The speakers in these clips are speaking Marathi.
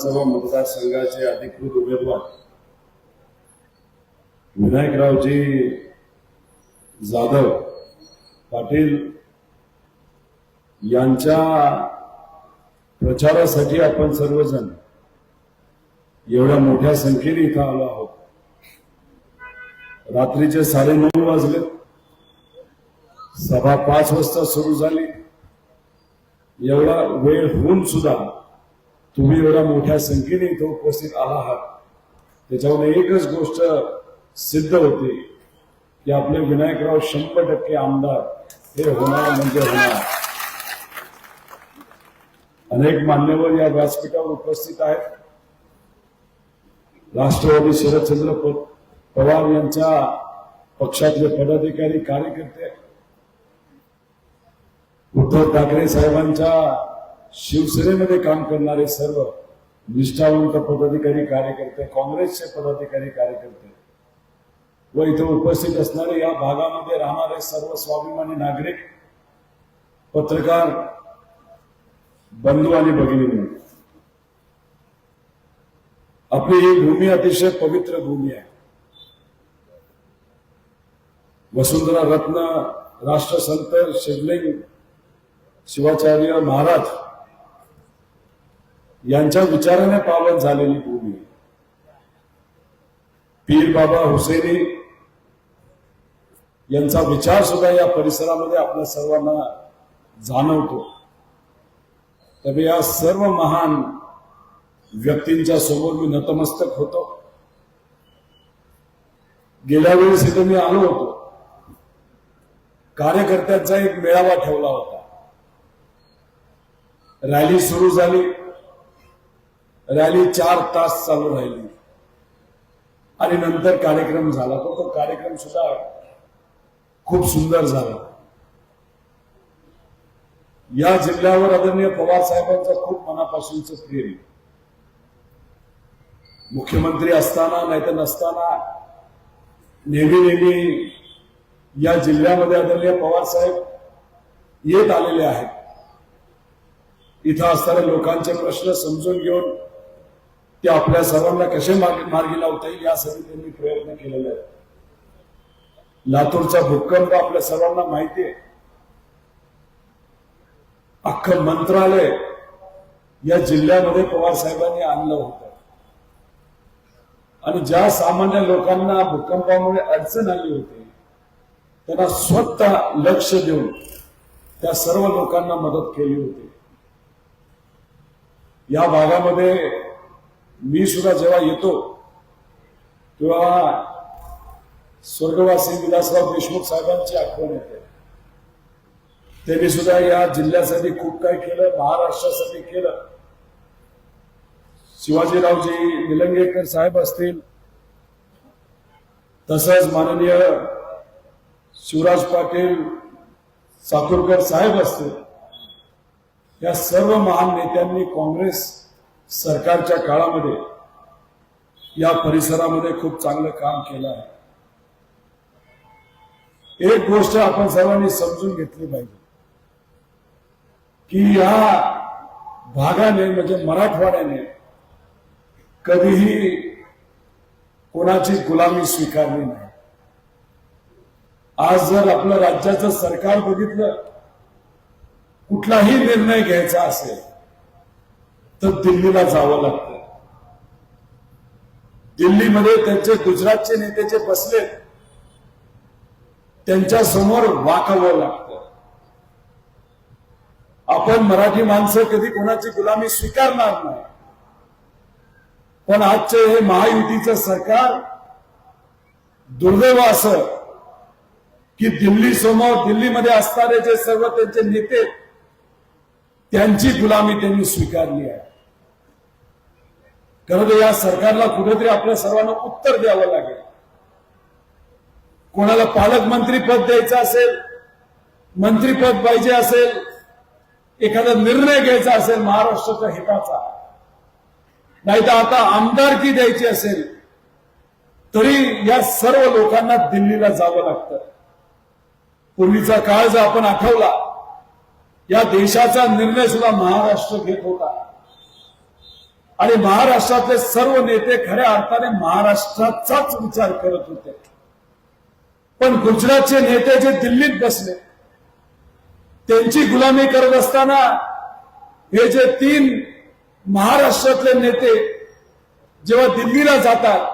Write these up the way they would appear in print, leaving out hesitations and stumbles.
सर्व मतदारसंघाचे अधिकृत उमेदवार विनायकरावजी जाधव पाटील यांच्या प्रचारासाठी आपण सर्वजण एवढ्या मोठ्या संख्येने इथं आलो आहोत. रात्रीचे 9:30 वाजले. सभा 5 वाजता सुरू झाली. एवढा वेळ होऊन सुद्धा तुम्ही एवढ्या मोठ्या संख्येने इथं उपस्थित आला आहात. त्याच्यावर एकच गोष्ट सिद्ध होते की आपले विनायकराव 100% आमदार हे होणार म्हणजे होणार. अनेक मान्यवर या व्यासपीठावर उपस्थित आहेत. राष्ट्रवादी शरदचंद्र पवार यांच्या पक्षातले पदाधिकारी कार्यकर्ते, उद्धव ठाकरे साहेबांच्या शिवसेनेमध्ये काम करणारे सर्व निष्ठावंत पदाधिकारी कार्यकर्ते, काँग्रेसचे पदाधिकारी कार्यकर्ते व इथं उपस्थित असणारे या भागामध्ये राहणारे सर्व स्वाभिमानी नागरिक, पत्रकार बंधू आणि भगिनींनो, आपली ही भूमी अतिशय पवित्र भूमी आहे. वसुंधरा रत्न राष्ट्रसंत शिवलिंग शिवाचार्य महाराज यांच्या विचाराने पावन झालेली भूमी. पीर बाबा हुसेनी यांचा विचार सुद्धा या परिसरामध्ये आपल्या सर्वांना जाणवतो. तरी या सर्व महान व्यक्तींच्या समोर मी नतमस्तक होतो. गेल्या वेळेस इथे मी आलो होतो. कार्यकर्त्यांचा एक मेळावा ठेवला होता. रॅली सुरू झाली. रॅली 4 तास चालू राहिली आणि नंतर कार्यक्रम झाला. तो कार्यक्रम सुद्धा खूप सुंदर झाला. या जिल्ह्यावर आदरणीय पवार साहेबांचं खूप मनापासूनच प्रेम. मुख्यमंत्री असताना नाहीतर नसताना नेहमी या जिल्ह्यामध्ये आदरणीय पवार साहेब येत आलेले आहेत. इथं असणाऱ्या लोकांचे प्रश्न समजून घेऊन ते आपल्या सर्वांना कसे मार्गी लावता येईल यासाठी त्यांनी प्रयत्न केलेले आहेत. लातूरचा भूकंप आपल्या सर्वांना माहिती आहे. अख्खं मंत्रालय या जिल्ह्यामध्ये पवार साहेबांनी आणलं होतं आणि ज्या सामान्य लोकांना भूकंपामुळे अडचण आली होती त्यांना स्वतः लक्ष देऊन त्या सर्व लोकांना मदत केली होती. या भागामध्ये मी सुद्धा जेव्हा येतो तेव्हा स्वर्गवासी विलासराव देशमुख साहेबांची आठवण येते. त्यांनी सुद्धा या जिल्ह्यासाठी खूप काही केलं, महाराष्ट्रासाठी केलं. शिवाजीरावजी निलंगेकर साहेब असतील, तसंच माननीय शिवराज पाटील चाकूरकर साहेब असतील, या सर्व महान नेत्यांनी काँग्रेस सरकारच्या काळामध्ये या परिसरामध्ये खूप चांगलं काम केलं आहे. एक गोष्ट आपण सर्वांनी समजून घेतली पाहिजे की या भागाने म्हणजे मराठवाड्याने कधीही कोणाची गुलामी स्वीकारली नाही. आज जर आपलं राज्याचं सरकार बघितलं, कुठलाही निर्णय घ्यायचा असेल तर दिल्लीला जावं लागतं. दिल्लीमध्ये त्यांचे गुजरातचे नेते जे बसले त्यांच्या समोर वाकावं लागतं. आपण मराठी माणसं कधी कोणाची गुलामी स्वीकारणार नाही. पण आजचे हे महायुतीचं सरकार दुर्दैव असं की दिल्ली समोर दिल्लीमध्ये असणारे जे सर्व त्यांचे नेते त्यांची गुलामी त्यांनी स्वीकारली आहे. खरं तर या सरकारला कुठेतरी आपल्या सर्वांना उत्तर द्यावं लागेल. कोणाला पालकमंत्री पद द्यायचं असेल, मंत्रीपद पाहिजे असेल, एखादा निर्णय घ्यायचा असेल महाराष्ट्राच्या हिताचा, नाही तर आता आमदारकी द्यायची असेल तरी या सर्व लोकांना दिल्लीला जावं लागतं. पूर्वीचा काळ जर आपण आठवला, या देशाचा निर्णय सुद्धा महाराष्ट्र घेत होता. आणि महाराष्ट्रातले सर्व नेते खऱ्या अर्थाने महाराष्ट्राचाच विचार करत होते. पण गुजरातचे नेते जे दिल्लीत बसले, त्यांची गुलामी करत असताना हे जे 3 महाराष्ट्रातले नेते जेव्हा दिल्लीला जातात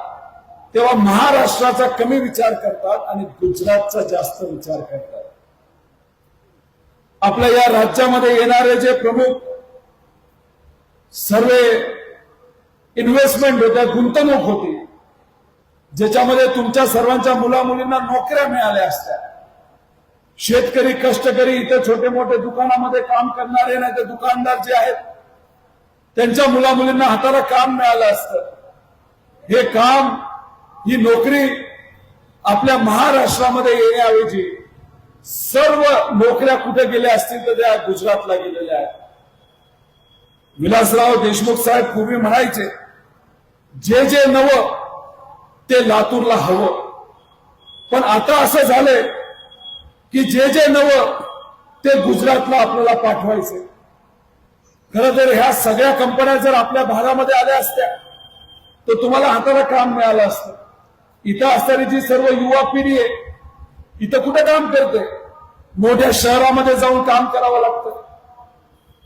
तेव्हा महाराष्ट्राचा कमी विचार करतात आणि गुजरातचा जास्त विचार करतात. आपल्या या राज्यामध्ये येणारे जे प्रमुख सर्व इन्व्हेस्टमेंट होत्या, गुंतवणूक होती, ज्याच्यामध्ये तुमच्या सर्वांच्या मुलामुलींना नोकऱ्या मिळाल्या असत्या. शेतकरी, कष्टकरी, इथे छोटे मोठे दुकानामध्ये काम करणारे नाही तर दुकानदार जे आहेत त्यांच्या मुलामुलींना हाताला काम मिळालं असतं. हे काम, ही नोकरी आपल्या महाराष्ट्रामध्ये येण्याऐवजी सर्व नोकऱ्या कुठे गेल्या असतील तर त्या गुजरातला गेलेल्या आहेत. विलासराव देशमुख साहेब पूर्वी म्हणायचे, जे जे नवं ते लातूरला हवं. पण आता असं झालंय की जे जे नवं ते गुजरातला आपल्याला पाठवायचे. खरं तर ह्या सगळ्या कंपन्या जर आपल्या भागामध्ये आल्या असत्या तर तुम्हाला हाताला काम मिळालं असतं. इथं असणारी जी सर्व युवा पिढी आहे इथं कुठे काम करते? मोठ्या शहरामध्ये जाऊन काम करावं लागतं.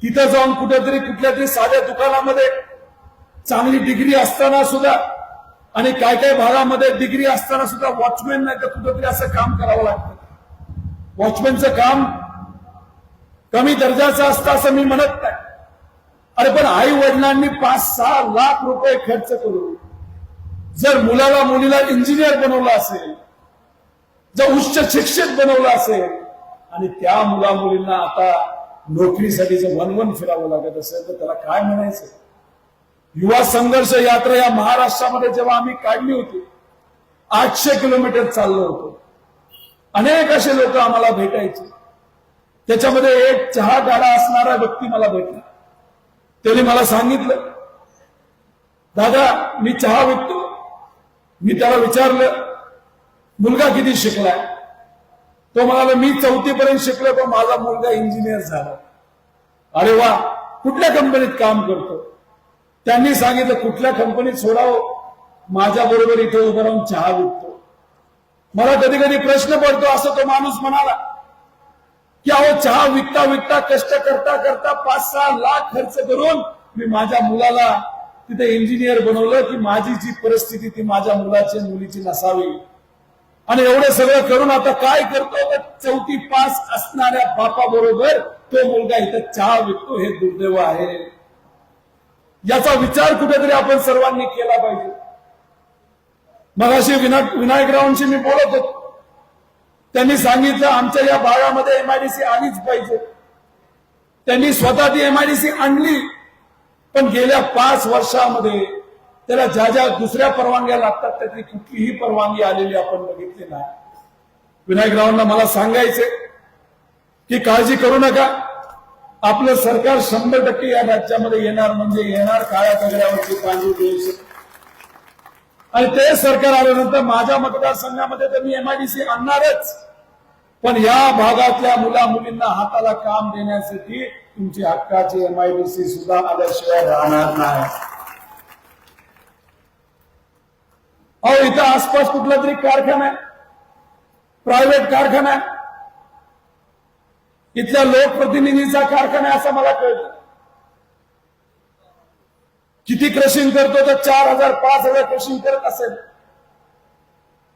तिथं जाऊन कुठेतरी कुठल्या तरी साध्या दुकानामध्ये चांगली डिग्री असताना सुद्धा आणि काय काय भागामध्ये डिग्री असताना सुद्धा वॉचमॅन नाही तर कुठेतरी असं काम करावं लागतं. वॉचमॅनचं काम कमी दर्जाचं असतं असं मी म्हणत नाही. अरे पण आई वडिलांनी 5-6 लाख रुपये खर्च करून जर मुलाला मुलीला इंजिनियर बनवलं असेल, जर उच्च शिक्षित बनवलं असेल आणि त्या मुला मुलींना आता नोकरीसाठी जर वनवन फिरावं लागत असेल तर त्याला काय म्हणायचं? युवा संघर्ष यात्रा या महाराष्ट्रामध्ये जेव्हा आम्ही काढली होती 800 किलोमीटर चाललो होतो. अनेक असे लोक आम्हाला भेटायचे. त्याच्यामध्ये एक चहा गाडा असणारा व्यक्ती मला भेटला. त्यांनी मला सांगितलं, दादा मी चहा विकतो. मी त्याला विचारलं मुलगा किती शिकलाय? तो म्हणाला मी 4थी पर्यंत शिकलो पण माझा मुलगा इंजिनियर झाला. अरे वा, कुठल्या कंपनीत काम करतो? त्यांनी सांगितलं कुठल्या कंपनीत सोडावं, माझ्या बरोबर इथे उभं राहून चहा विकतो. मला कधी कधी प्रश्न पडतो, असं तो माणूस म्हणाला की अहो चहा विकता विकता कष्ट करता करता 5-6 लाख खर्च करून मी माझ्या मुलाला तिथे इंजिनियर बनवलं की माझी जी परिस्थिती ती माझ्या मुलाची मुलीची नसावी. आणि एवढं सगळं करून आता काय करतो तर 4थी पास असणाऱ्या बापाबरोबर तो मुलगा इथं चहा विकतो. हे दुर्दैव आहे. याचा विचार कुठेतरी आपण सर्वांनी केला पाहिजे. मगाशी विनायकरावांशी मी बोलत होतो. त्यांनी सांगितलं आमच्या या भागामध्ये एमआयडीसी आलीच पाहिजे. त्यांनी स्वतः ती एमआयडीसी आणली पण गेल्या 5 वर्षामध्ये त्याला ज्या ज्या दुसऱ्या परवानग्या लागतात त्यातली कुठलीही परवानगी आलेली आपण बघितली नाही. विनायकरावांना मला सांगायचे की काळजी करू नका, आपलं सरकार 100% या राज्यामध्ये येणार म्हणजे येणार. काळ्या पगड्यावरची पांढरी देश आणि ते सरकार आल्यानंतर माझ्या मतदारसंघामध्ये तर मी एमआयडीसी आणणारच. पण या भागातल्या मुला मुलींना हाताला काम देण्यासाठी तुमची हक्काची एमआयडीसी सुद्धा आल्याशिवाय राहणार नाही. अहो इथं आसपास कुठला तरी कारखाना आहे, प्रायव्हेट कारखाना आहे, इथल्या लोकप्रतिनिधीचा कारखाना आहे असं मला कळतं. किती क्रशिंग करतो तर 4,000-5,000 क्रशिंग करत असेल.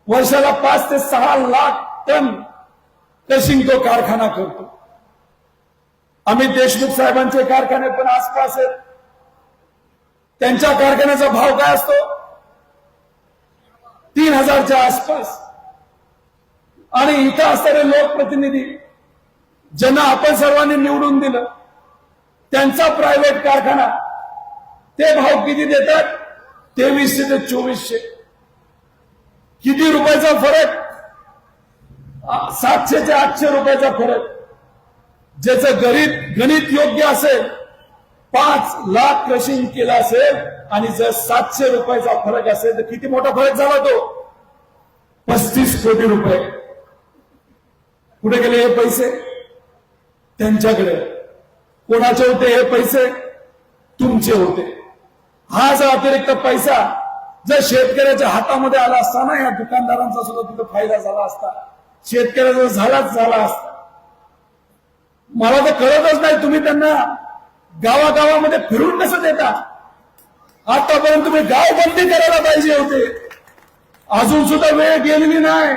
वर्षाला 5 ते 6 लाख टन क्रशिंग तो कारखाना करतो. अमित देशमुख साहेबांचे कारखाने पण आसपास आहेत. त्यांच्या कारखान्याचा भाव काय असतो? 3,000च्या आसपास. आणि इथं असणारे लोकप्रतिनिधी ज्यांना आपण सर्वांनी निवडून दिलं त्यांचा प्रायव्हेट कारखाना ते भाव किती देतात? 2300 ते 2400. किती रुपयाचा फरक? 700 ते 800 रुपयाचा फरक. ज्याचं गणित योग्य असेल 5 लाख क्रशिंग केलं असेल आणि जर 700 रुपयाचा फरक असेल तर किती मोठा फरक झाला तो? 35 कोटी रुपये. कुठे गेले हे पैसे? त्यांच्याकडे. कोणाचे होते हे पैसे? तुमचे होते. हा जो अतिरिक्त पैसा जर शेतकऱ्याच्या हातामध्ये आला असता ना, या दुकानदारांचा सुद्धा तिथं फायदा झाला असता, शेतकऱ्याचा झाला असता. मला तर कळतच नाही तुम्ही त्यांना गावागावामध्ये फिरून कसं देता. आतापर्यंत तुम्ही गाव बंदी करायला पाहिजे होते, अजून सुद्धा वेळ गेलेली नाही.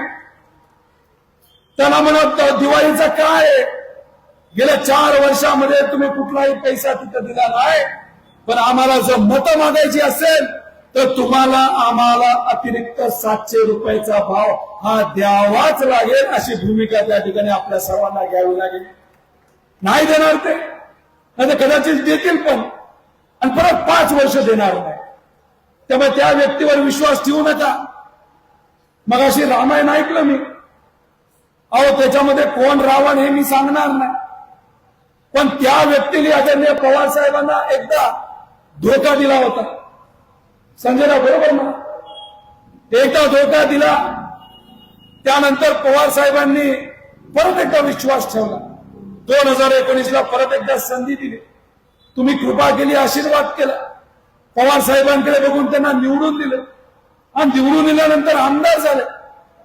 त्यांना म्हणत दिवाळीचा काय, गेल्या 4 वर्षामध्ये तुम्ही कुठलाही पैसा तिथं दिला नाही. पण आम्हाला जर मतं मागायची असेल तर तुम्हाला आम्हाला अतिरिक्त 700 रुपयाचा भाव हा द्यावाच लागेल, अशी भूमिका त्या ठिकाणी आपल्या सर्वांना घ्यावी लागेल. नाही देणार ते, नाही कदाचित देतील पण, आणि परत 5 वर्ष देणार नाही. त्यामुळे त्या व्यक्तीवर विश्वास ठेवू नका. मग अशी रामायण ऐकलं मी, अहो त्याच्यामध्ये कोण रावण हे मी सांगणार नाही, पण त्या व्यक्तीने आदरणीय पवार साहेबांना एकदा धोका दिला होता. संजयराव बरोबर ना, एकदा धोका दिला, त्यानंतर पवार साहेबांनी परत एकदा विश्वास ठेवला. 2019ला परत एकदा संधी दिली, तुम्ही कृपा केली, आशीर्वाद केला, पवार साहेबांकडे बघून त्यांना निवडून दिलं, आणि निवडून दिल्यानंतर आमदार झाले,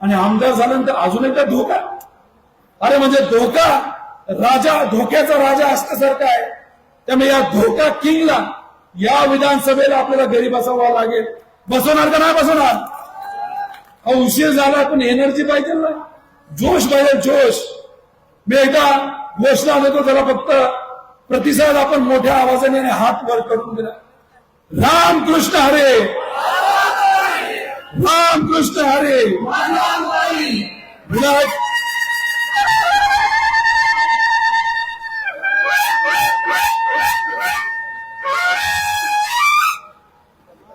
आणि आमदार झाल्यानंतर अजून एकदा धोका. अरे म्हणजे धोका राजा, धोक्याचा राजा असल्यासारखा आहे. त्यामुळे या धोका किंगला या विधानसभेला आपल्याला घरी बसवावं लागेल. बसवणार का नाही बसवणार? उशीर झाला पण एनर्जी पाहिजे ना, जोश पाहिजे, जोश. मी एकदा घोषणा देतो, त्याला फक्त प्रतिसाद आपण मोठ्या आवाजाने आणि हात वर करून दिला. रामकृष्ण हरे, रामकृष्ण हरे. विनायक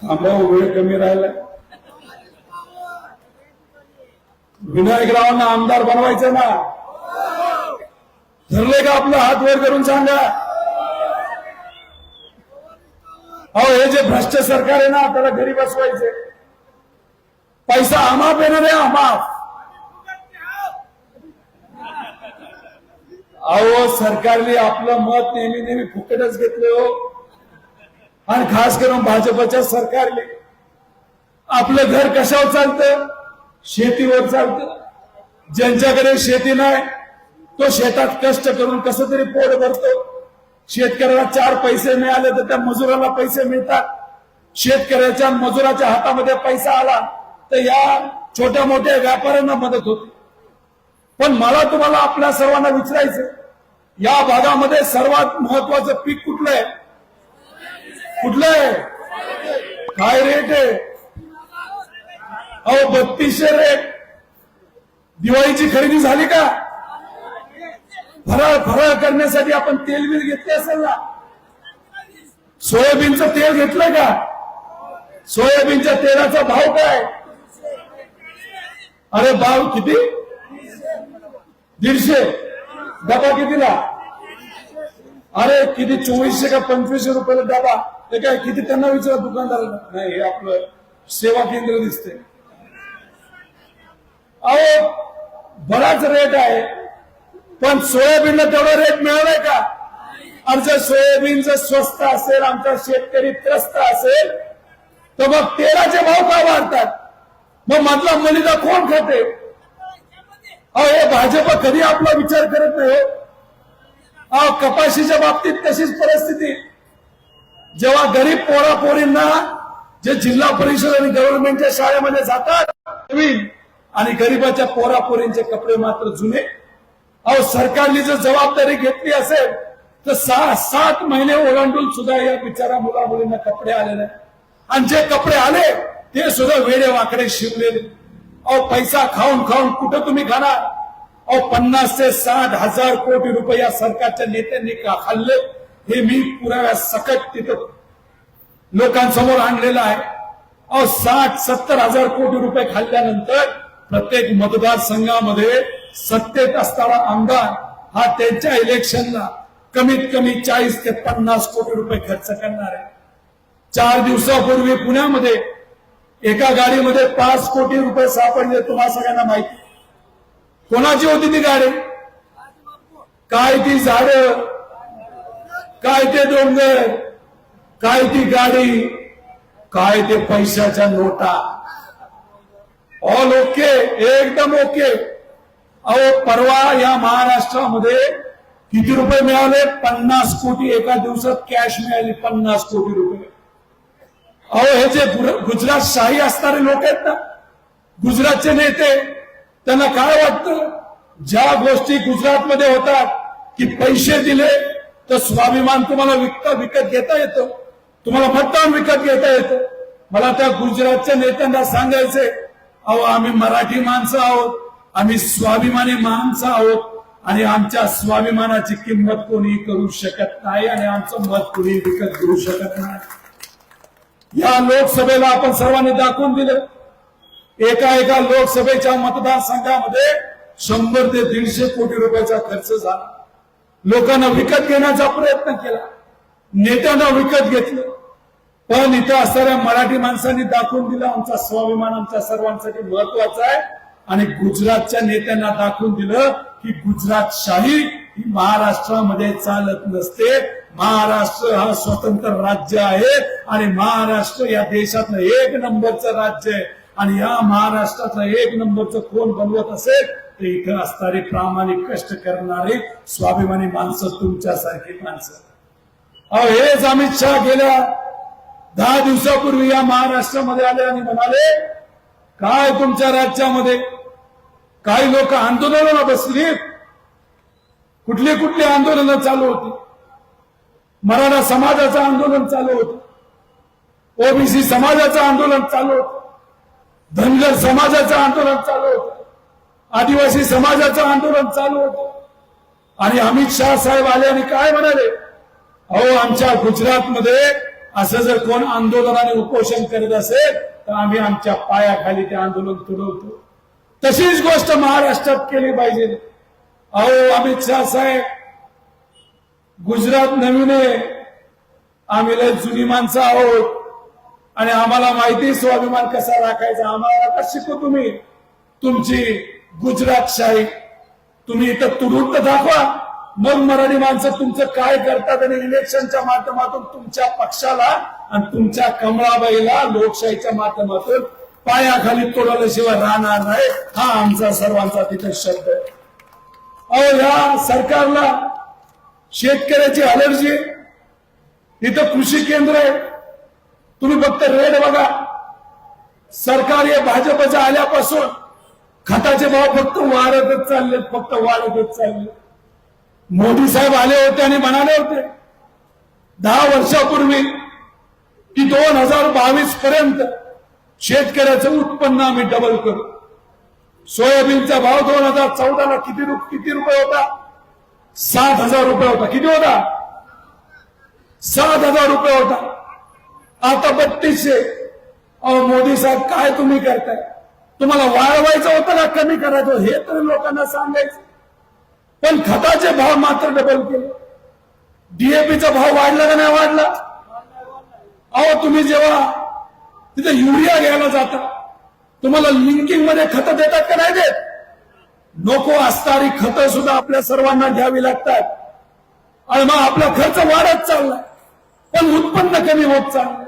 थांबा, वेळ कमी राहिला. विनायकरावांना आमदार बनवायचं ना, ठरले का? आपला हात वर करून सांगा. अहो हे जे भ्रष्ट सरकार आहे ना, त्याला घरी बसवायचे. पैसा अमाप येणार आहे, अमाप. अहो सरकारने आपलं मत नेहमी फुकटच घेतलं हो, आणि खास करून भाजपच्या सरकारने. आपलं घर कशावर चालतं? शेतीवर चालतं. ज्यांच्याकडे शेती नाही तो शेतात कष्ट करून कसं तरी पोट भरतो. शेतकऱ्याला 4 पैसे मिळाले तर त्या मजुराला पैसे मिळतात. शेतकऱ्याच्या मजुराच्या हातामध्ये पैसा आला तर या छोट्या मोठ्या व्यापाऱ्यांना मदत होते. पण मला तुम्हाला आपल्या सर्वांना विचारायचं, या भागामध्ये सर्वात महत्वाचं पीक कुठलं आहे? कुठलं आहे? काय रेट आहे? अहो 3200 रेट. दिवाळीची खरेदी झाली का? फराळ करण्यासाठी आपण तेल बिल घेतले असेल ना? सोयाबीनचं तेल घेतलं का? सोयाबीनच्या तेलाचा भाव काय? अरे भाव किती? 150. डबा कितीला? अरे किती 2400 का 2500 रुपयाला डबा. ते काय किती? त्यांना विचारा दुकानदारांना. नाही, हे आपलं सेवा केंद्र दिसते. अहो बराच रेट आहे, पण सोयाबीनला तेवढा रेट मिळालाय का? आणि जर सोयाबीन जर स्वस्त असेल, आमचा शेतकरी त्रस्त असेल, तर मग तेलाचे भाव का वाढतात? मग मधला मलिदा कोण खाते? अहो हे भाजप कधी आपला विचार करत नाही. अहो कपाशीच्या बाबतीत तशीच परिस्थिती. जेव्हा गरीब पोरापोरींना जे जिल्हा परिषद आणि गव्हर्नमेंटच्या शाळेमध्ये जातात नवीन, आणि गरीबाच्या पोरापोरींचे कपडे मात्र जुने. अहो सरकारने जर जबाबदारी घेतली असेल तर 6-7 महिने ओलांडून सुद्धा या बिचारा मुला मुलींना कपडे आले नाही, आणि जे कपडे आले ते सुद्धा वेडे वाकडे शिवलेले. अहो पैसा खाऊन खाऊन कुठं तुम्ही खाणार? अहो 50 ते 60 हजार कोटी रुपये या सरकारच्या नेत्यांनी खाल्ले, हे मी पुराव्या सकट तिथं लोकांसमोर आणलेलं आहे. अहो 60-70 हजार कोटी रुपये खाल्ल्यानंतर प्रत्येक मतदारसंघामध्ये सत्तेत असताना आमदार हा त्यांच्या इलेक्शनला कमीत कमी 40 ते 50 कोटी रुपये खर्च करणार आहे. 4 दिवसापूर्वी पुण्यामध्ये एका गाडीमध्ये 5 कोटी रुपये सापडले. तुम्हाला सगळ्यांना माहिती. कोणाची होती ती गाडी? काय ती झाडं, काय ते डोंगर, काय ती गाडी, काय ते पैशाच्या नोटा ऑल ओके, एकदम ओके. अहो परवा या महाराष्ट्रामध्ये किती रुपये मिळाले? 50 कोटी एका दिवसात कॅश मिळाली, 50 कोटी रुपये. अहो हे जे गुजरात शाही असणारे लोक आहेत ना, गुजरातचे नेते, त्यांना काय वाटतं? ज्या गोष्टी गुजरातमध्ये होतात की पैसे दिले तर स्वाभिमान तुम्हाला विकत घेता येतं, तुम्हाला मतदान विकत घेता येतं. मला त्या गुजरातच्या नेत्यांना सांगायचे, अहो आम्ही मराठी माणसं आहोत, आम्ही स्वाभिमानी माणसं आहोत आणि आमच्या स्वाभिमानाची किंमत कोणी करू शकत नाही आणि आमचं मत कोणी विकत घेऊ शकत नाही. या लोकसभेला आपण सर्वांनी दाखवून दिलं. एका लोकसभेच्या मतदारसंघामध्ये 100 ते 150 कोटी रुपयाचा खर्च झाला. लोकांना विकत घेण्याचा प्रयत्न केला, नेत्यांना विकत घेतलं. पण इथं असणाऱ्या मराठी माणसांनी दाखवून दिलं आमचा स्वाभिमान आमच्या सर्वांसाठी महत्वाचा आहे. आणि गुजरातच्या नेत्यांना दाखवून दिलं की गुजरात शाही ही महाराष्ट्रामध्ये चालत नसते. महाराष्ट्र हा स्वतंत्र राज्य आहे आणि महाराष्ट्र या देशातलं 1 नंबरचं राज्य आहे. आणि या महाराष्ट्रातलं 1 नंबरचं कोण बनवत असेल तर इथं असणारी प्रामाणिक कष्ट करणारी स्वाभिमानी माणसं, तुमच्यासारखी माणसं. अहो हेच अमित शहा गेल्या 10 दिवसापूर्वी या महाराष्ट्रामध्ये आले आणि म्हणाले, काय तुमच्या राज्यामध्ये काही लोक आंदोलनाला बसली. कुठली आंदोलनं चालू होती? मराठा समाजाचं आंदोलन चालू होतं, ओबीसी समाजाचं आंदोलन चालू होतं, धनगर समाजाचं आंदोलन चालू होतं, आदिवासी समाजाचं आंदोलन चालू होतं. आणि अमित शहा साहेब आले आणि काय म्हणाले, अहो आमच्या गुजरातमध्ये असं जर कोण आंदोलन आणि उपोषण करत असेल तर आम्ही आमच्या पायाखाली ते आंदोलन तुडवतो. तशीच गोष्ट महाराष्ट्रात केली पाहिजे. अहो अमित शहा साहेब, गुजरात नवीन आहे, आम्ही लय जुनी माणसं आहोत आणि आम्हाला माहिती स्वाभिमान कसा राखायचा. आम्हाला आता शिकू तुम्ही तुमची गुजरात शाही. तुम्ही इथं तुडून तर दाखवा, मग मराठी माणसं तुमचं काय करतात आणि इलेक्शनच्या माध्यमातून तुमच्या पक्षाला आणि तुमच्या कमळाबाईला लोकशाहीच्या माध्यमातून पायाखाली तोडल्याशिवाय राहणार नाही. हा आमचा सर्वांचा तिथे शब्द आहे. अहो या सरकारला शेतकऱ्याची अलर्जी. इथं कृषी केंद्र आहे, तुम्ही फक्त रेट बघा. सरकार हे भाजपच्या आल्यापासून खताचे भाव फक्त वाढतच चालले, फक्त वाढतच चालले. मोदी साहेब आले होते आणि म्हणाले होते 10 वर्षापूर्वी की 2022 पर्यंत शेतकऱ्याचं उत्पन्न आम्ही डबल करू. सोयाबीनचा भाव 2014 ला किती रुपये होता? 7,000 रुपये होता. किती होता? 7,000 रुपये होता. आता 3200. अहो मोदी साहेब काय तुम्ही करताय? तुम्हाला वाढवायचं होतं का कमी करायचं हे तरी लोकांना सांगायचं. पण खताचे भाव मात्र डबल केले. डीएपीचा भाव वाढला का नाही वाढला? अहो तुम्ही जेव्हा तिथे युरिया घ्यायला जाता तुम्हाला लिंकिंग मध्ये खतं देतात का नाही देत? नको असणारी खतं सुद्धा आपल्या सर्वांना घ्यावी लागतात आणि मग आपला खर्च वाढत चाललाय पण उत्पन्न कमी होत चाललंय.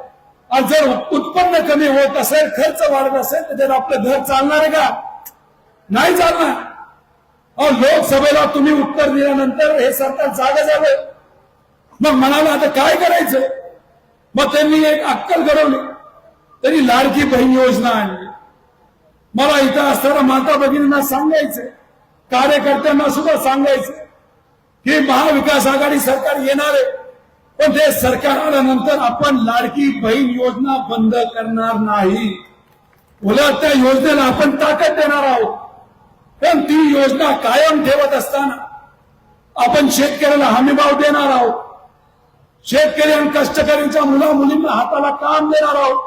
आणि जर उत्पन्न कमी होत असेल, खर्च वाढत असेल तर त्याला आपलं घर चालणार आहे का? नाही चालणार. अहो लोकसभेला तुम्ही उत्तर दिल्यानंतर हे सरकार जागा झालं. मग म्हणाला आता काय करायचं? मग त्यांनी एक अक्कल घडवली. तरी लाडकी बहीण योजना आणली. मला इथं असणाऱ्या माता भगिनींना सांगायचं, कार्यकर्त्यांना सुद्धा सांगायचं की महाविकास आघाडी सरकार येणार आहे, पण ते सरकार आल्यानंतर आपण लाडकी बहीण योजना बंद करणार नाही. उलट त्या योजनेला आपण ताकद देणार आहोत. पण ती योजना कायम ठेवत असताना आपण शेतकऱ्याला हमीभाव देणार आहोत. शेतकरी आणि कष्टकऱ्यांच्या मुला मुलींना हाताला काम देणार आहोत.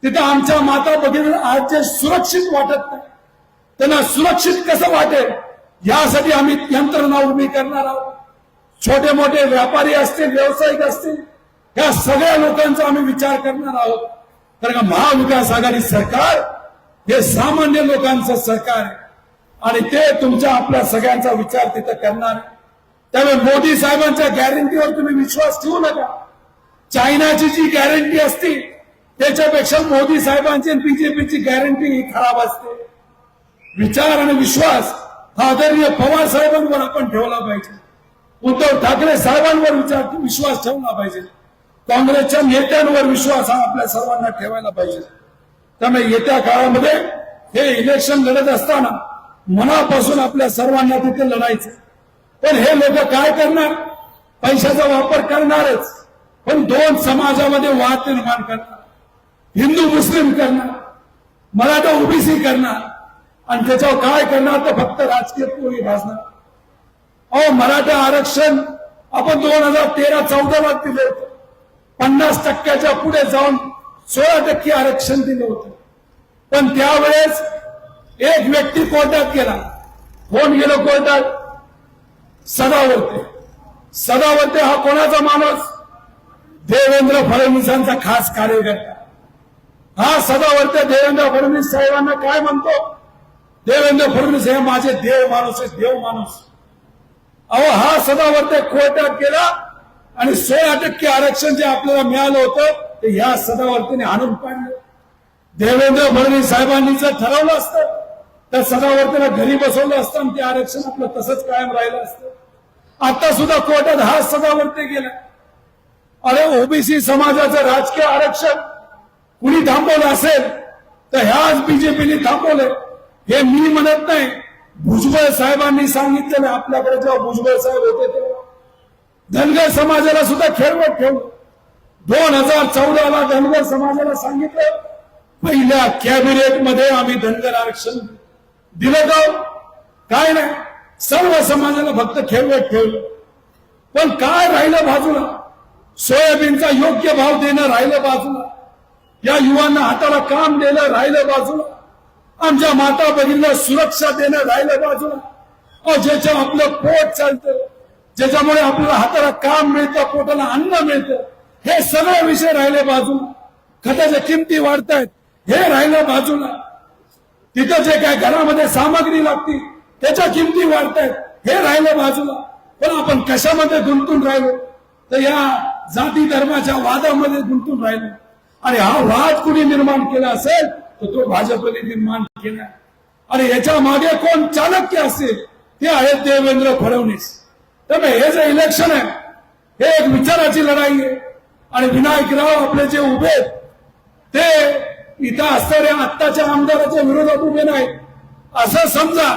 तिथं आमच्या माता भगिनी आज जे सुरक्षित वाटत नाही त्यांना सुरक्षित कसं वाटेल यासाठी आम्ही यंत्रणा उभी करणार आहोत. छोटे मोठे व्यापारी असतील, व्यावसायिक असतील, या सगळ्या लोकांचा आम्ही विचार करणार आहोत. कारण का महाविकास आघाडी सरकार हे सामान्य लोकांचं सरकार आहे आणि ते तुमच्या आपल्या सगळ्यांचा विचार तिथं करणार आहे. त्यामुळे मोदी साहेबांच्या गॅरंटीवर तुम्ही विश्वास ठेवू नका. चायनाची जी गॅरंटी असती त्याच्यापेक्षा मोदी साहेबांची आणि बीजेपीची गॅरंटी ही खराब असते. विचार आणि विश्वास हा आदरणीय पवार साहेबांवर आपण ठेवला पाहिजे. उद्धव ठाकरे साहेबांवर विश्वास ठेवला पाहिजे. काँग्रेसच्या नेत्यांवर विश्वास हा आपल्या सर्वांना ठेवायला पाहिजे. त्यामुळे येत्या काळामध्ये हे इलेक्शन लढत असताना मनापासून आपल्या सर्वांना तिथे लढायचं. पण हे लोक काय करणार? पैशाचा वापर करणारच, पण दोन समाजामध्ये वाद निर्माण करणार, हिंदू मुस्लिम करणार, मराठा ओबीसी करणार, आणि त्याच्यावर काय करणार? तर फक्त राजकीय पोळी भाजणार. अहो, मराठा आरक्षण आपण 2013-14 ला दिलं होतं. 50% पुढे जाऊन 16% आरक्षण दिलं होतं. पण त्यावेळेस एक व्यक्ती कोर्टात गेला. कोण गेलो कोर्टात? सदावर्ते. सदावर्ते हा कोणाचा माणूस? देवेंद्र फडणवीसांचा खास कार्यकर्ता. हा सदावर्ते देवेंद्र फडणवीस साहेबांना काय म्हणतो? देवेंद्र फडणवीस हे माझे देव माणूस आहे, देव माणूस. अहो, हा सदावर्ते कोर्टात गेला आणि 16% आरक्षण जे आपल्याला मिळालं होतं ते ह्या सदावर्तेने आणून पाडलं. देवेंद्र फडणवीस साहेबांनी जर ठरवलं असतं तर सदावर्तेला घरी बसवलं असतं आणि ते आरक्षण आपलं तसंच कायम राहिलं असतं. आता सुद्धा कोर्टात हा सदावर्ते गेला. अरे, ओबीसी समाजाचं राजकीय आरक्षण कुणी थांबवलं असेल तर ह्याच बीजेपीने थांबवलंय. हे मी म्हणत नाही, भुजबळ साहेबांनी सांगितलेलं. आपल्याकडे जेव्हा भुजबळ साहेब होते तेव्हा धनगर समाजाला सुद्धा खेळवत ठेवलं. 2014 ला धनगर समाजाला सांगितलं पहिल्या कॅबिनेटमध्ये आम्ही धनगर आरक्षण दिलं का? काय नाही, सर्व समाजाला फक्त खेळवत ठेवलं. पण काय राहिलं बाजूला? सोयाबीनचा योग्य भाव देणं राहिलं बाजूला. या युवांना हाताला काम देणं राहिलं बाजूला. आमच्या माता भगिनीला सुरक्षा देणं राहिलं बाजूला. ज्याच्या आपलं पोट चालतं, ज्याच्यामुळे आपल्याला हाताला काम मिळतं, पोटाला अन्न मिळतं, हे सगळे विषय राहिले बाजूला. खताच्या किमती वाढतायत हे राहिलं बाजूला. तिथं जे काय घरामध्ये सामग्री लागती त्याच्या किमती वाढतायत हे राहिलं बाजूला. पण आपण कशामध्ये गुंतून राहिलो? तर या जाती धर्माच्या वादामध्ये गुंतून राहिलो. आणि हा वाद कुणी निर्माण केला असेल तर तो भाजपने निर्माण केला. आणि याच्या मागे कोण चाणक्य असेल ते आहेत देवेंद्र फडणवीस. त्यामुळे हे जे इलेक्शन आहे हे एक विचाराची लढाई आहे. आणि विनायकराव आपले जे उभे ते इथं असणाऱ्या आत्ताच्या आमदाराच्या विरोधात उभे नाही. असं समजा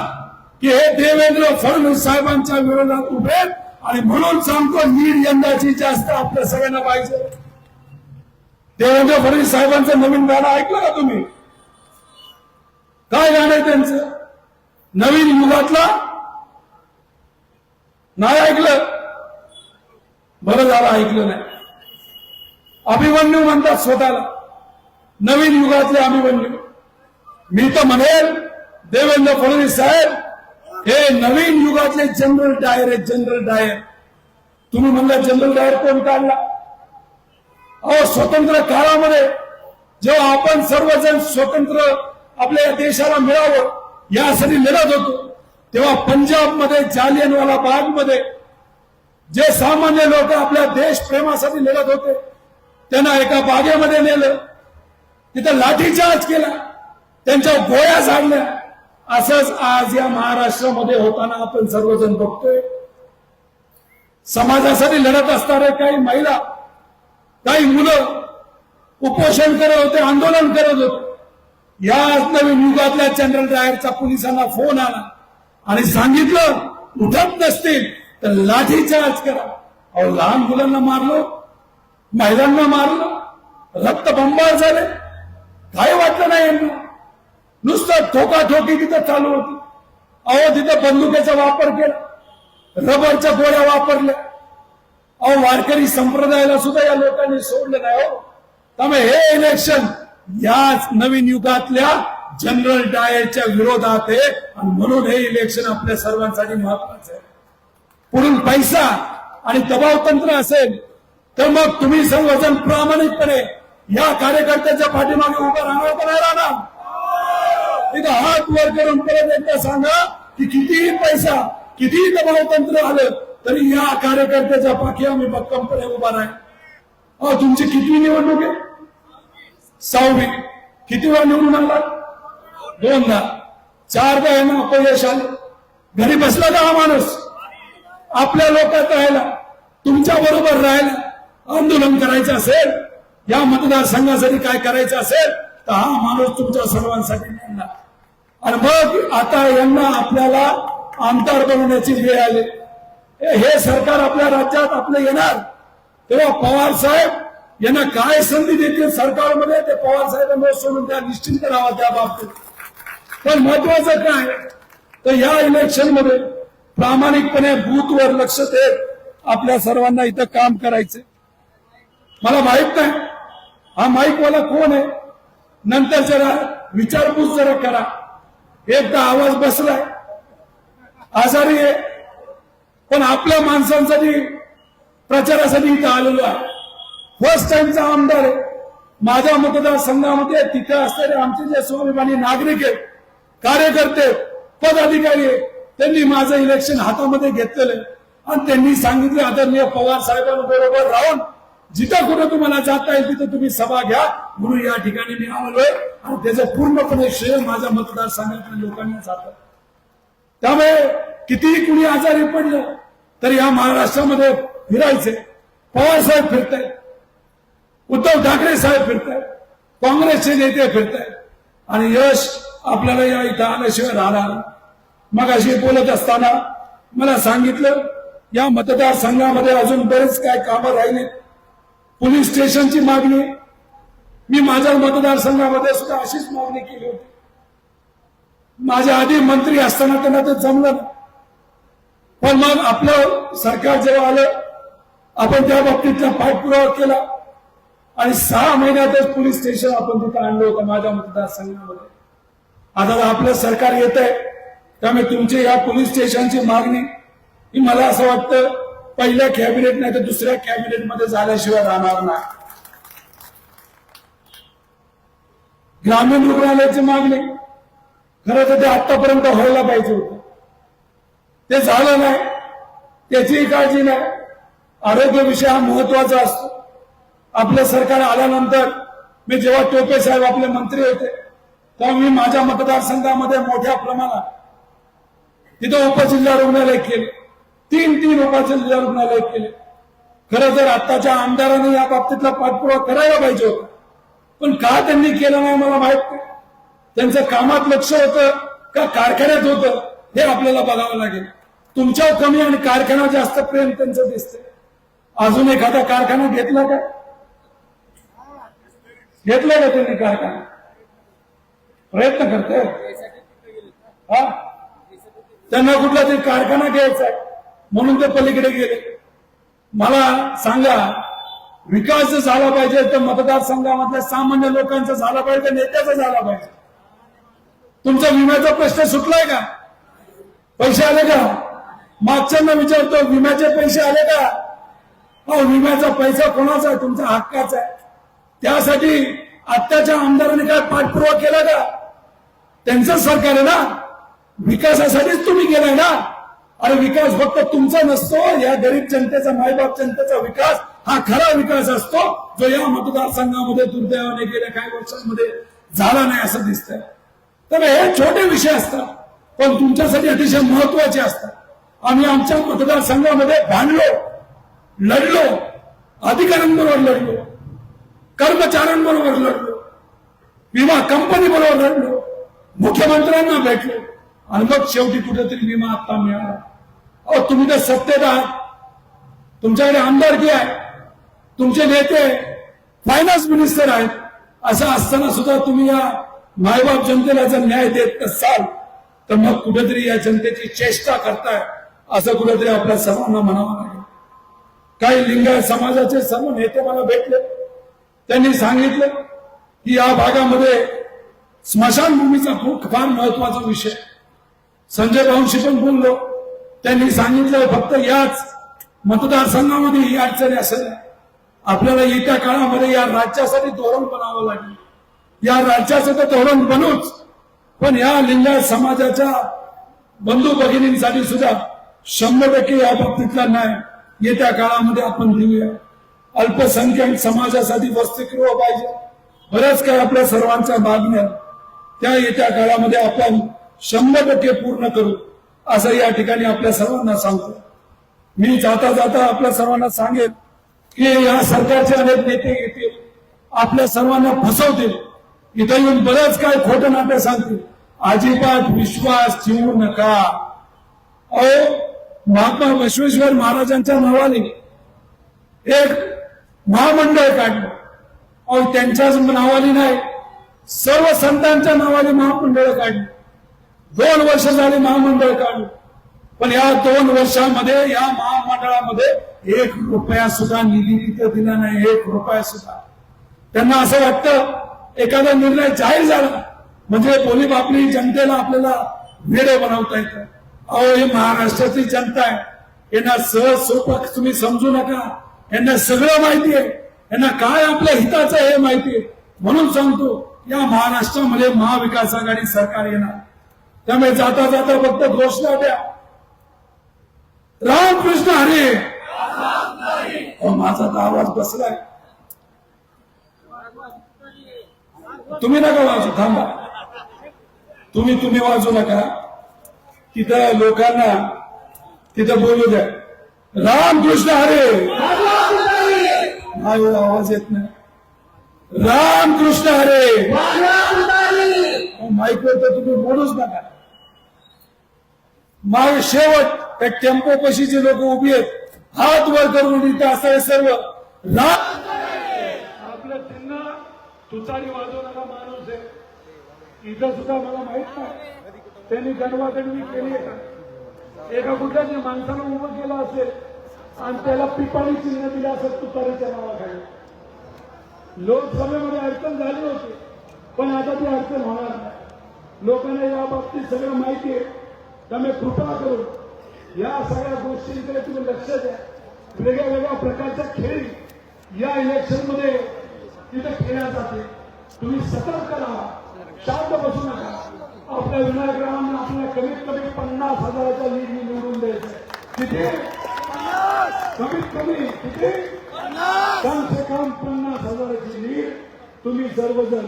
की हे देवेंद्र फडणवीस साहेबांच्या विरोधात उभे. आणि म्हणून सांगतो लीड यंदाची जास्त आपल्या सगळ्यांना पाहिजे. देवेंद्र फडणवीस साहेबांचं नवीन गाणं ऐकलं का तुम्ही? काय गाणं आहे त्यांचं? नवीन युगातला नाही ऐकलं? बरं झालं ऐकलं नाही. अभिमन्यू म्हणतात स्वतःला, नवीन युगातले अभिमन्यू. मी तर म्हणेल देवेंद्र फडणवीस साहेब हे नवीन युगातले जनरल डायर आहेत. जनरल डायर. तुम्ही म्हणला जनरल डायर कोण काढला? अहो, स्वतंत्र काळामध्ये जेव्हा आपण सर्वजण स्वतंत्र आपल्या देशाला मिळावं यासाठी लढत होतो तेव्हा पंजाबमध्ये जालियनवाला बागमध्ये जे सामान्य लोक आपल्या देश प्रेमासाठी लढत होते त्यांना एका बागेमध्ये नेलं, तिथं लाठीचार्ज केला, त्यांच्या गोळ्या झाडल्या. असंच आज या महाराष्ट्रामध्ये होताना आपण सर्वजण बघतोय. समाजासाठी लढत असणारे काही महिला, काही मुलं उपोषण करत होते, आंदोलन करत होते. या नवीन युगातल्या जनरल डायरचा पोलिसांना फोन आला आणि सांगितलं उठत नसतील तर लाठीचार्ज करा. अहो, लहान मुलांना मारलं, महिलांना मारलं, रक्तबंबाळ झाले. काही वाटलं नाही यांना. नुसतं ठोकाठोकी तिथं चालू होती. अहो, तिथं बंदुकीचा वापर केला, रबरच्या गोळ्या वापरल्या. अहो, वारकरी संप्रदायाला सुद्धा या लोकांनी सोडलं नाही. हो, त्यामुळे हे इलेक्शन याच नवीन युगातल्या जनरल डायरच्या विरोधात आहे. आणि म्हणून हे इलेक्शन आपल्या सर्वांसाठी महत्वाचं आहे. पुढून पैसा आणि दबाव तंत्र असेल तर मग तुम्ही सर्वजण प्रामाणिकपणे या कार्यकर्त्यांच्या पाठीमागे उभं राहणार का नाही राहणार? इथं हात वर करून परत एकदा सांगा की कितीही पैसा, कितीही दबाव तंत्र आलं तरी या कार्यकर्त्याच्या पाठी आम्ही भक्कमपणे उभा राहील. तुमची किती निवडणूक आहे? 6वी किती वेळा निवडून आला? 2दा. 4दा यांना अपयश आले. घरी बसला का हा माणूस? आपल्या लोकात राहायला, तुमच्या बरोबर राहायला, आंदोलन करायचं असेल, या मतदारसंघासाठी काय करायचं असेल तर हा माणूस तुमच्या सर्वांसाठी निवडला. आणि मग आता यांना आपल्याला आमदार बनवण्याची वेळ आली. हे सरकार आपल्या राज्यात आपलं येणार तेव्हा पवार साहेब यांना काय संधी देतील सरकारमध्ये ते पवार साहेबांना सोडून त्या निश्चिंत राहावा त्या बाबतीत. पण महत्वाचं काय तर या इलेक्शनमध्ये प्रामाणिकपणे बूथवर लक्ष देत आपल्या सर्वांना इथं काम करायचं. मला माहित नाही हा माईकवाला कोण आहे, नंतर जरा विचारपूस जरा करा. एकदा आवाज बसलाय, आजारी आहे, पण आपल्या माणसांसाठी प्रचारासाठी इथं आलेलो आहे. फर्स्ट टाइमचा आमदार आहे. माझ्या मतदारसंघामध्ये तिथे असणारे आमचे जे स्वाभिमानी नागरिक आहेत, कार्यकर्ते, पदाधिकारी आहेत, त्यांनी माझं इलेक्शन हातामध्ये घेतलेलं आहे आणि त्यांनी सांगितले आदरणीय पवार साहेबांबरोबर राहून जिथं कुठं तुम्हाला जाता येईल तिथं तुम्ही सभा घ्या म्हणून या ठिकाणी मी आलोय आणि त्याचं पूर्णपणे श्रेय माझ्या मतदारसंघातल्या लोकांना जातं. त्यामुळे कितीही कुणी आजारी पडलं तरी या महाराष्ट्रामध्ये फिरायचे. पवार साहेब फिरतायत, उद्धव ठाकरे साहेब फिरतायत, काँग्रेसचे नेते फिरतायत आणि यश आपल्याला या इथं आल्याशिवाय राहणार. मग अशी बोलत असताना मला सांगितलं या मतदारसंघामध्ये अजून बरेच काय कामं राहिले. पोलीस स्टेशनची मागणी मी माझ्या मतदारसंघामध्ये सुद्धा अशीच मागणी केली होती. माझ्या आधी मंत्री असताना त्यांना ते जमलं नाही. पण मग आपलं सरकार जेव्हा आलं आपण त्या बाबतीतला पाठपुरावा केला आणि 6 महिन्यातच पोलीस स्टेशन आपण तिथं आणलं होतं माझ्या मतदारसंघामध्ये. आता आपलं सरकार येत आहे त्यामुळे तुमची या पोलीस स्टेशनची मागणी ही मला असं वाटतं पहिल्या कॅबिनेट नाही तर दुसऱ्या कॅबिनेटमध्ये झाल्याशिवाय राहणार नाही. ग्रामीण रुग्णालयाची मागणी खरं तर ते आतापर्यंत व्हायला पाहिजे होतं, ते झालं नाही. त्याचीही काळजी नाही. आरोग्य विषय हा महत्वाचा असतो. आपलं सरकार आल्यानंतर मी जेव्हा टोपे साहेब आपले मंत्री होते तेव्हा मी माझ्या मतदारसंघामध्ये मोठ्या प्रमाणात तिथं उपजिल्हा रुग्णालय केले. 3 उपजिल्हा रुग्णालय केले. खरं तर आताच्या आमदारांनी या बाबतीतला पाठपुरावा करायला पाहिजे होता, पण का त्यांनी केलं नाही मला माहित नाही. त्यांचं कामात लक्ष होतं का कारखान्यात होतं हे आपल्याला बघावं लागेल. तुमच्यावर कमी आणि कारखाना जास्त प्रेम त्यांचं दिसतंय. अजून एखादा कारखाना घेतला का? घेतला का त्यांनी कारखाना? प्रयत्न करते हा, त्यांना कुठला तरी कारखाना घ्यायचा आहे म्हणून ते पलीकडे गेले. मला सांगा विकास जर झाला पाहिजे तर मतदारसंघामधल्या सामान्य लोकांचा झाला पाहिजे, नेत्याचा झाला पाहिजे. तुमचा विम्याचा प्रश्न सुटलाय का? पैसे आले का? मागच्यांना विचारतो विम्याचे पैसे आले का? हो, विम्याचा पैसा कोणाचा आहे? तुमचा हक्काचा आहे. त्यासाठी आत्ताच्या आमदारांनी काय पाठपुरावा केला का? त्यांचं सरकार आहे ना, विकासासाठीच तुम्ही गेलाय ना. अरे विकास फक्त तुमचा नसतो, या गरीब जनतेचा, मायबाप जनतेचा विकास हा खरा विकास असतो जो या मतदारसंघामध्ये दुर्दैवाने गेल्या काही वर्षांमध्ये झाला नाही असं दिसतंय. तर हे छोटे विषय असतात पण तुमच्यासाठी अतिशय महत्वाचे असतात. आम्ही आमच्या मतदारसंघामध्ये भांडलो, लढलो, अधिकाऱ्यांबरोबर लढलो, कर्मचाऱ्यांबरोबर लढलो, विमा कंपनी बरोबर लढलो, मुख्यमंत्र्यांना भेटलो आणि मग शेवटी कुठेतरी विमा आता मिळाला. अहो तुम्ही तर सत्तेत आहात, तुमच्याकडे आमदारकी आहे, तुमचे नेते फायनान्स मिनिस्टर आहेत. असं असताना सुद्धा तुम्ही या मायबाप जनतेला जर न्याय देत नसाल तर मग कुठेतरी या जनतेची चेष्टा करताय असं कुठेतरी आपल्या सर्वांना म्हणावं लागेल. काही लिंगायत समाजाचे सर्व नेते मला भेटले. त्यांनी सांगितलं की या भागामध्ये स्मशानभूमीचा फार महत्वाचा विषय. संजय भाऊंशी पण बोललो, त्यांनी सांगितलं फक्त याच मतदारसंघामध्ये ही अडचण असेल, आपल्याला येत्या काळामध्ये या राज्यासाठी धोरण बनावं लागेल. या राज्याचं तर धोरण बनूच, पण या लिंगायत समाजाच्या बंधू भगिनींसाठी सुद्धा 100% या बाबतीतला न्याय येत्या काळामध्ये आपण देऊया. अल्पसंख्याक समाजासाठी वसतिगृह पाहिजे, बऱ्याच काही आपल्या सर्वांच्या मागण्या त्या येत्या काळामध्ये आपण 100% पूर्ण करू असं या ठिकाणी आपल्या सर्वांना सांगतो. मी जाता जाता आपल्या सर्वांना सांगेन की या सरकारचे अनेक नेते येतील, आपल्या सर्वांना फसवतील, इथं येऊन बरंच काय खोटं नाटक सांगतील. अजिबात विश्वास ठेवू नका. अहो, महात्मा बसवेश्वर महाराजांच्या नावाने एक महामंडळ काढलं. अहो, त्यांच्याच नावाने नाही, सर्व संतांच्या नावाने महामंडळ काढली. 2 वर्ष झाली महामंडळ काढलं, पण या 2 वर्षामध्ये या महामंडळामध्ये 1 रुपया सुद्धा निधी तिथं दिला नाही. 1 रुपया सुद्धा. त्यांना असं वाटतं एखादा निर्णय जाहीर झाला म्हणजे बोली बापली जनतेला आपल्याला वेडे बनवता येतं. अहो, ही महाराष्ट्राची जनता आहे, यांना सहज सोपं तुम्ही समजू नका. यांना सगळं माहिती आहे, यांना काय आपल्या हिताचं हे माहिती आहे. म्हणून सांगतो, या महाराष्ट्रामध्ये महाविकास आघाडी सरकार येणार. त्यामुळे जाता जाता फक्त घोषणा द्या, रामकृष्ण हरी. माझा तर आवाज बसलाय, तुम्ही नका वाजू, थांबा. तुम्ही वाजू नका. तिथं लोकांना तिथं बोलू द्या, रामकृष्ण हरी. आवाज येत नाही. रामकृष्ण हरी. माईकवर तर तुम्ही बोलूच नका. मग शेवट त्या टेम्पो पशी जे लोक उभी आहेत, हात वर करून इथं असणारे सर्व आपलं चिन्ह तुतारी वाजवणारा माणूस आहे. इथं सुद्धा मला माहित नाही त्यांनी गणवागणवी केली आहे का. एका कुठल्या माणसाला उभं केलं असेल आणि त्याला पिपाणी चिन्ह दिलं असेल तुतारीच्या नावाखाली. लोकसभेमध्ये अडचण झाली होती, पण आता ती अडचण होणार नाही. लोकांना या बाबतीत सगळं माहिती आहे. त्यामुळे कृपा करून या सगळ्या गोष्टींकडे तुम्ही लक्ष द्या. वेगळ्या वेगळ्या प्रकारच्या खेळी या इलेक्शनमध्ये तिथे खेळल्या जाते. तुम्ही सतर्क राहा, शांत बसू नका. आपल्या विनायकरावांना आपल्याला कमीत कमी 50,000चा लीड निवडून द्यायचं. तिथे कमीत कमी तिथे कम से कम 50,000ची लीड तुम्ही सर्वजण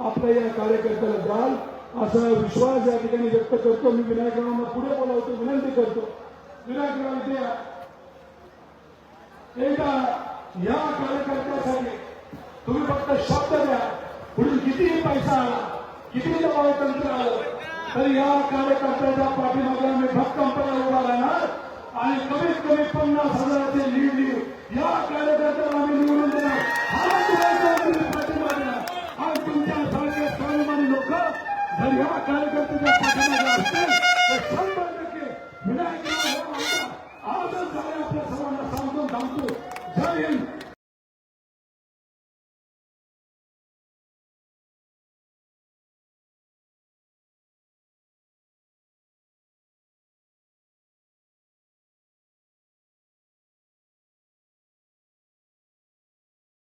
आपल्या या कार्यकर्त्याला द्याल असा विश्वास या ठिकाणी व्यक्त करतो. मी विनायकरावांना पुढे बोलावतो, विनंती करतो. विनायकराव द्या एकदा या कार्यकर्त्यासाठी तुम्ही फक्त शब्द द्या. पुढील कितीही पैसा आला, कितीही दबाव तंत्र आलं तरी या कार्यकर्त्याच्या पाठीमागे आम्ही भक्कमपणे उभा राहणार आणि कमीत कमी 50,000चे लीड देऊ या कार्यकर्त्याला आम्ही निवडून देणार. हा पाठिंबा देणार. आज तुमच्यासारखे स्वाभिमानी लोक जर या कार्यकर्त्याच्या पाठीमागे असतील तर 100% विनायक आजच आपल्या सर्वांना सांगतो. जय हिंद.